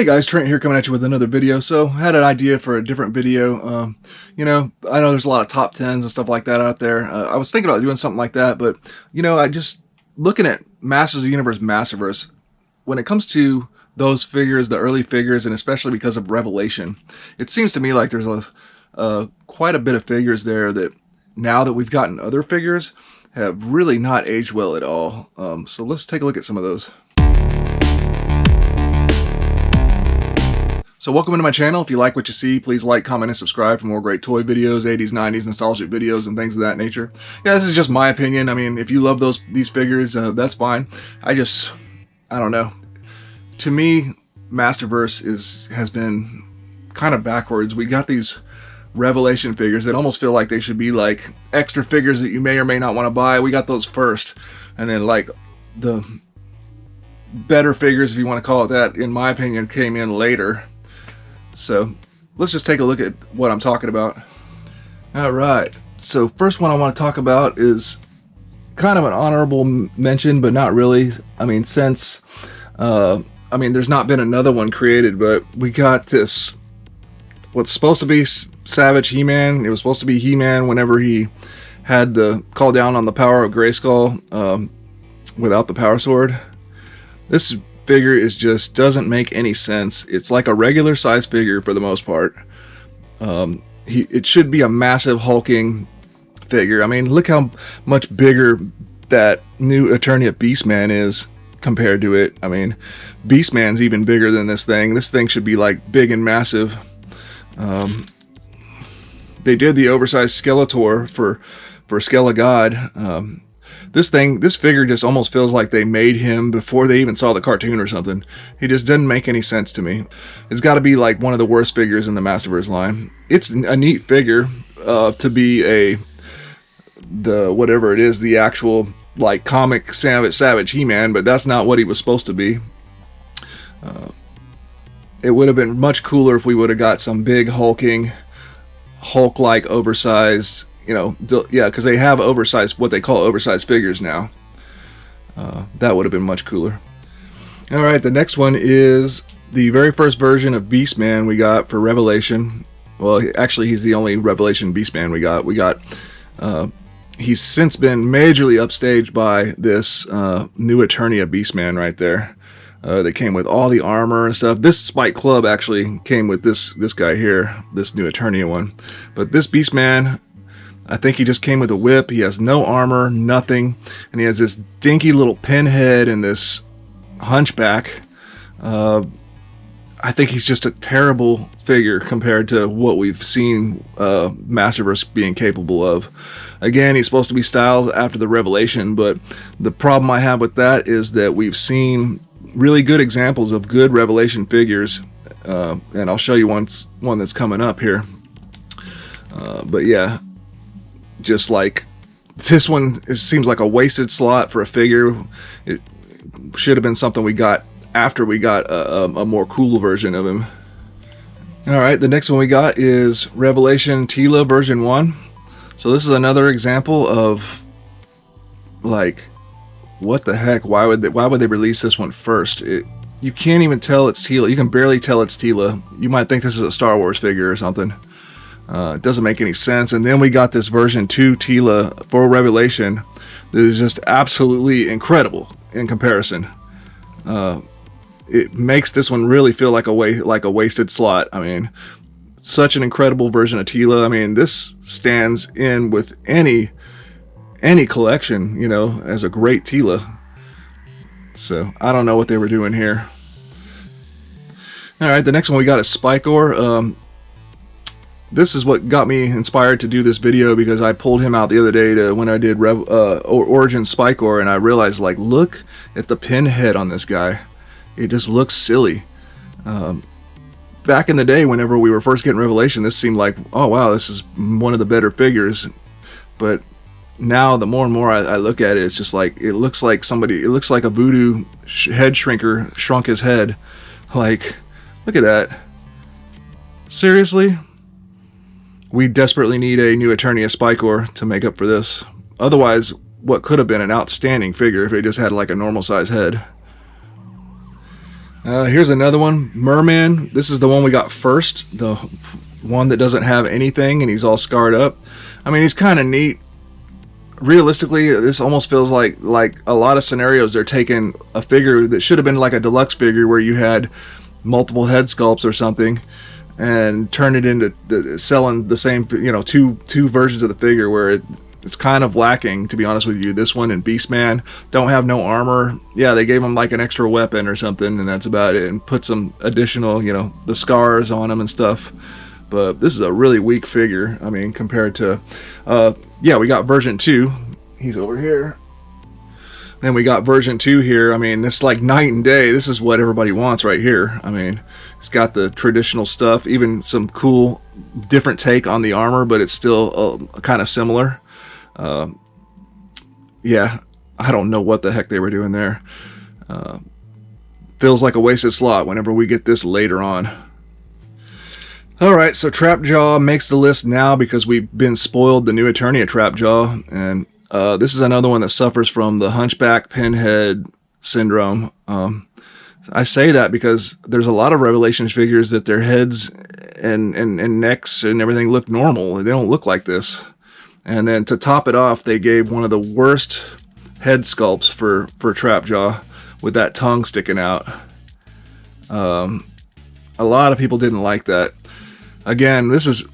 Hey guys, Trent here coming at you with another video. So I had an idea for a different video. I know there's a lot of top 10s and stuff like that out there. I was thinking about doing something like that, but I just looking at Masters of the Universe Masterverse, when it comes to those figures, the early figures, and especially because of Revelation, it seems to me like there's quite a bit of figures there that now that we've gotten other figures have really not aged well at all. So let's take a look at some of those. So welcome into my channel. If you like what you see, please like, comment, and subscribe for more great toy videos, 80s, 90s, nostalgic videos, and things of that nature. Yeah, this is just my opinion. I mean, if you love these figures, that's fine. I don't know. To me, Masterverse has been kind of backwards. We got these Revelation figures that almost feel like they should be like extra figures that you may or may not want to buy. We got those first, and then like the better figures, if you want to call it that, in my opinion, came in later. So let's just take a look at what I'm talking about. Alright, so first one I want to talk about is kind of an honorable mention, but not really. I mean, since there's not been another one created, but we got this, what's supposed to be Savage HeMan. It was supposed to be HeMan whenever he had the call down on the power of Grayskull without the power sword. This figure just doesn't make any sense. It's like a regular size figure for the most part. It should be a massive hulking figure. I mean, look how much bigger that new Eternia Beastman is compared to it. I mean, Beastman's even bigger than this thing. This thing should be like big and massive. They did the oversized Skeletor for Skelegod. This figure just almost feels like they made him before they even saw the cartoon or something. He just didn't make any sense to me. It's got to be like one of the worst figures in the Masterverse line. It's a neat figure to be whatever it is, the actual like comic Savage HeMan, but that's not what he was supposed to be. It would have been much cooler if we would have got some big hulking, Hulk-like oversized. Because they have oversized, what they call oversized figures now. That would have been much cooler. Alright, the next one is the very first version of Beastman we got for Revelation. Well, actually, he's the only Revelation Beastman we got. He's since been majorly upstaged by this new Eternia Beastman right there. That came with all the armor and stuff. This Spike Club actually came with this guy here, this new Eternia one. But this Beastman, I think he just came with a whip. He has no armor, nothing, and he has this dinky little pinhead and this hunchback. I think he's just a terrible figure compared to what we've seen Masterverse being capable of. Again, he's supposed to be styled after the Revelation, but the problem I have with that is that we've seen really good examples of good Revelation figures, and I'll show you one that's coming up here. But yeah. Just like this one, it seems like a wasted slot for a figure. It should have been something we got after we got a more cool version of him. Alright, the next one we got is Revelation Tila version 1. So this is another example of like, what the heck? Why would they release this one first? You can't even tell it's Tila. You can barely tell it's Tila. You might think this is a Star Wars figure or something. It doesn't make any sense. And then we got this version 2 Tila for Revelation that is just absolutely incredible in comparison. It makes this one really feel like a wasted slot. I mean, such an incredible version of Tila. I mean, this stands in with any collection, as a great Tila. So I don't know what they were doing here. All right, the next one we got is Spikor. This is what got me inspired to do this video, because I pulled him out the other day when I did Origin Spikor, and I realized, like, look at the pinhead on this guy. It just looks silly. Back in the day, whenever we were first getting Revelation, this seemed like, oh wow, this is one of the better figures. But now, the more and more I look at it, it's just like, it looks like a voodoo head shrinker shrunk his head. Like, look at that. Seriously? We desperately need a new Eternia Spikor to make up for this. Otherwise, what could have been an outstanding figure if it just had like a normal size head. Here's another one, Merman. This is the one we got first, the one that doesn't have anything and he's all scarred up. I mean, he's kind of neat. Realistically, this almost feels like a lot of scenarios they're taking a figure that should have been like a deluxe figure where you had multiple head sculpts or something and turn it into selling the same, you know, two versions of the figure where it's kind of lacking, to be honest with you. This one and Beastman don't have no armor. Yeah, they gave him like an extra weapon or something and that's about it, and put some additional, you know, the scars on him and stuff. But this is a really weak figure. I mean, compared to, yeah, we got version 2. He's over here. Then we got version 2 here. I mean, it's like night and day. This is what everybody wants right here. I mean, it's got the traditional stuff, even some cool, different take on the armor, but it's still kind of similar. Yeah, I don't know what the heck they were doing there. Feels like a wasted slot whenever we get this later on. Alright, so Trapjaw makes the list now because we've been spoiled the new Eternia Trapjaw, and this is another one that suffers from the hunchback pinhead syndrome. I say that because there's a lot of Revelations figures that their heads and necks and everything look normal. They don't look like this. And then to top it off, they gave one of the worst head sculpts for Trapjaw with that tongue sticking out. A lot of people didn't like that. Again, this is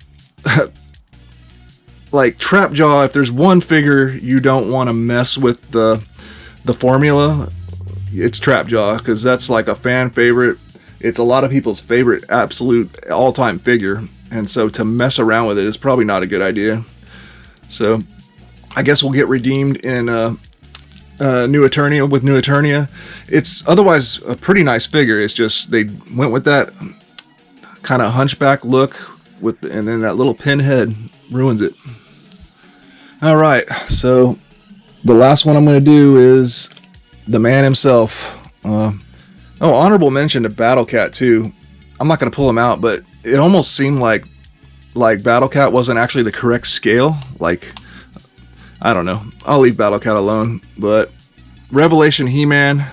like Trapjaw. If there's one figure you don't want to mess with the formula, it's Trapjaw, because that's like a fan favorite. It's a lot of people's favorite absolute all-time figure, and so to mess around with it is probably not a good idea. So I guess we'll get redeemed in New Eternia with New Eternia. It's otherwise a pretty nice figure. It's just they went with that kind of hunchback look with, and then that little pinhead ruins it. All right, so the last one I'm going to do is the man himself. Honorable mention to Battle Cat too. I'm not going to pull him out, but it almost seemed like Battle Cat wasn't actually the correct scale. Like, I don't know. I'll leave Battle Cat alone. But Revelation HeMan,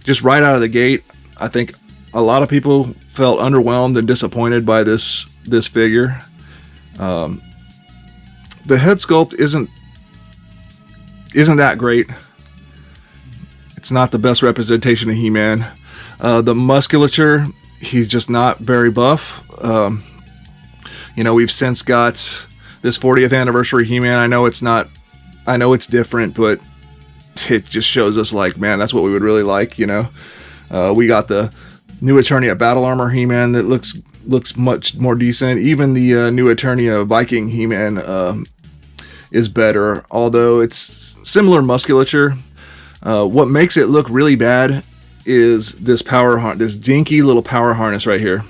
just right out of the gate, I think a lot of people felt underwhelmed and disappointed by this figure. The head sculpt isn't that great. It's not the best representation of HeMan. The musculature, he's just not very buff. You know, we've since got this 40th anniversary HeMan. I know it's different, but it just shows us like, man, that's what we would really like, you know. We got the new Eternia Battle Armor HeMan that looks much more decent. Even the new Eternia Viking HeMan is better, although it's similar musculature. What makes it look really bad is this this dinky little power harness right here.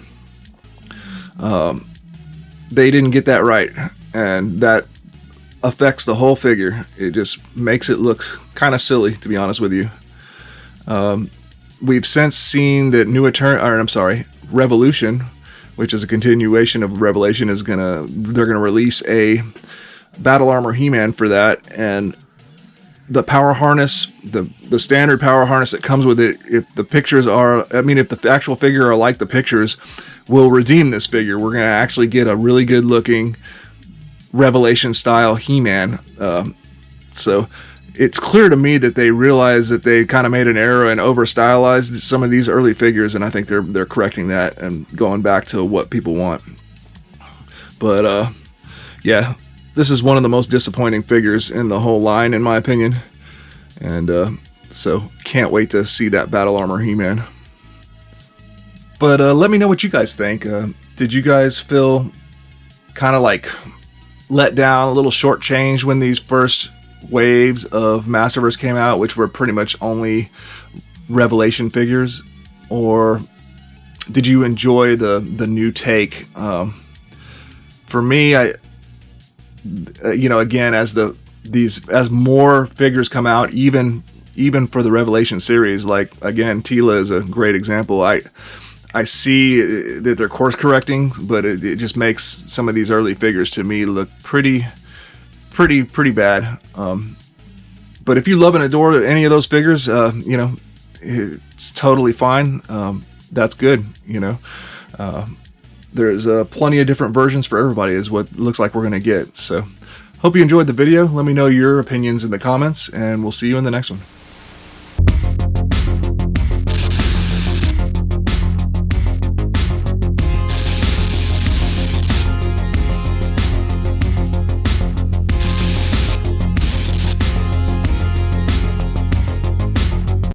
They didn't get that right, and that affects the whole figure. It just makes it look kind of silly, to be honest with you. We've since seen that Revolution, which is a continuation of Revelation, they're gonna release a Battle Armor HeMan for that, and the power harness, the standard power harness that comes with it, if the actual figure are like the pictures, will redeem this figure. We're gonna actually get a really good looking Revelation style HeMan. So it's clear to me that they realized that they kind of made an error and over stylized some of these early figures, and I think they're correcting that and going back to what people want. But yeah, this is one of the most disappointing figures in the whole line, in my opinion, and so can't wait to see that Battle Armor HeMan. But let me know what you guys think. Did you guys feel kind of like let down, a little shortchanged when these first waves of Masterverse came out, which were pretty much only Revelation figures, or did you enjoy the new take? For me, again, as more figures come out, even for the Revelation series, like again, Tila is a great example. I see that they're course correcting, but it just makes some of these early figures to me look pretty bad. But if you love and adore any of those figures, it's totally fine. That's good, you know. There's plenty of different versions for everybody is what it looks like we're going to get. So hope you enjoyed the video. Let me know your opinions in the comments, and we'll see you in the next one.